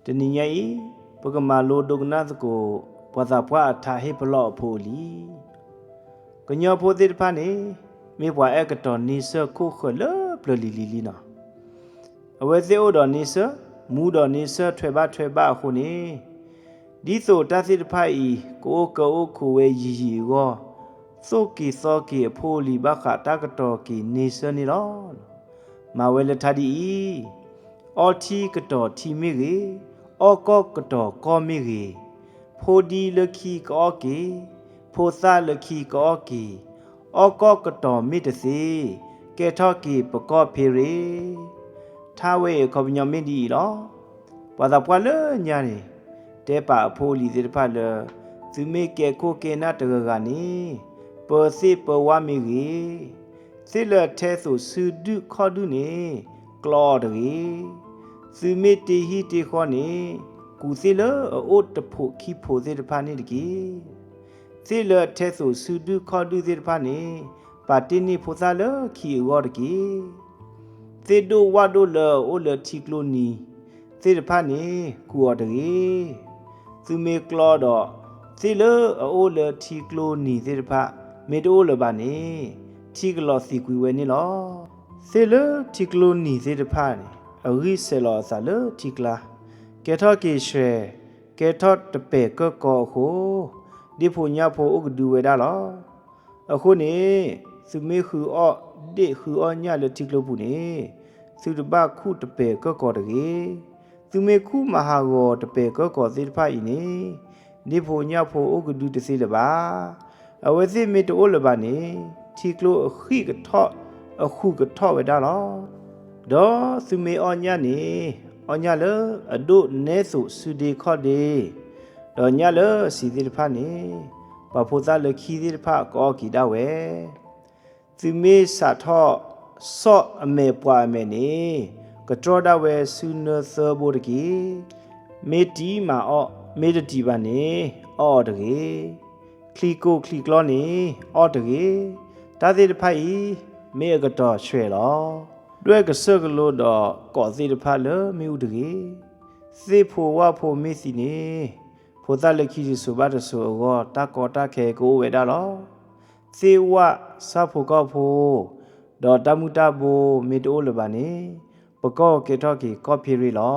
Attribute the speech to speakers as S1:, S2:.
S1: ตนิยายปกมาโลดกนาสโกปะซาปวาทาเฮปลอโพลีกญอโพติพานีมีปวาเอกตอนนิเสคุขเลปลลีลีนะอเวเซโอดอนิเสมูดอนิเสถวยบาခုนีဒီဆိုတသိတဖိုက်ဤကိုကိုခုဝဲရီရီကိုစုကီစောကီအဖိုလီဘခတာကတော်ကီနေစနီလောမဝဲလထဒီအော်တီကတော်တီမီရီအော်ကောကတော်ကောမီရီဖိုဒီလခီကောကီဖိုဆာလခီကောကီအော်ကောကတော်မီတစီကဲထော့ကီပကောဖေရီထားဝဲခေါပညမီဒီလောဘာသာပွာလညာနေတဲပါအဖိုးလီတဲ့ဖတ်လသူမေကဲကိုကေနာတကကနေပေါ်စီပဝါမီကြီးစစ်လက်ထဲဆိုစူဒုခေါဒုနေကလော်တကြီးသူမေတီဟီတီခေါနေကူစီလအိုတဖို့ခိဖို့တဲ့ဖာနေတကြီးစစ်လက်ထဲဆိုစူဒုခေါဒုတဲ့ဖာနေပါတိနိဖို့စားလခီဝေါ်တကြီးသေဒိုဝါဒိုလအိုလတီကလိုနီသေတဖာနေကူော်တကြီးသူမေကလောဒစီလအိုလတီကလိုနီသေတဖမေတိုလဘာနေတီကလောစီကွေဝဲနေလောစီလတီကလိုနီသေတဖနေအဂိဆဲလောဆာလတီကလာကဲထော့ကေရွှဲကဲထော့တပေကောကောခုဒီဖို့ညဖို့ဥကဒူဝဲဒါလောအခုနေသူမေခူအော့ဒေခူအော့ညလတီကလိုဘူးနေသူတဘခုတပေကောကောတကြီးသူမေခုမဟာကောတပေကောကောသေတဖဤနေဒီဖို့ညဖို့ဥကဒူတစီလပါအဝစီမေတိုလပါနေတီကလိုခိကထော့အခုကထော့ဝဲဒါလောဒေါ်သူမေအောညနေအောညလအဒုနဲဆုစုဒီခော့ဒီဒေါ်ညလစီသေတဖနေပဖို့သားလခီသေတဖကောကီဒါဝဲသူမေစာထော့ဆော့အမေပွားမေနေကတော်ဒါဝဲဆုနသဘောတကြီးမေတီမာအော့မေတတီပါနေအော်တကြီးခလီကိုခလီကလောနေအော်တကြီးတာသေးတဖိုက်မေကတော်ရွှဲလောတွဲကဆကလို့တော့ကောသေးတဖတ်လမေဥတကြီးစေဖို့ဝဖို့မေစီနေဖို့သားလက်ခီဆိုပါတဆိုတော့တာကောတာခဲကိုဝဲတာလောစေဝစဖို့ကောဖို့ဒေါ်တမှုတဘူမေတိုလပါနေပကောကေထော့ကီကော်ဖီရီလော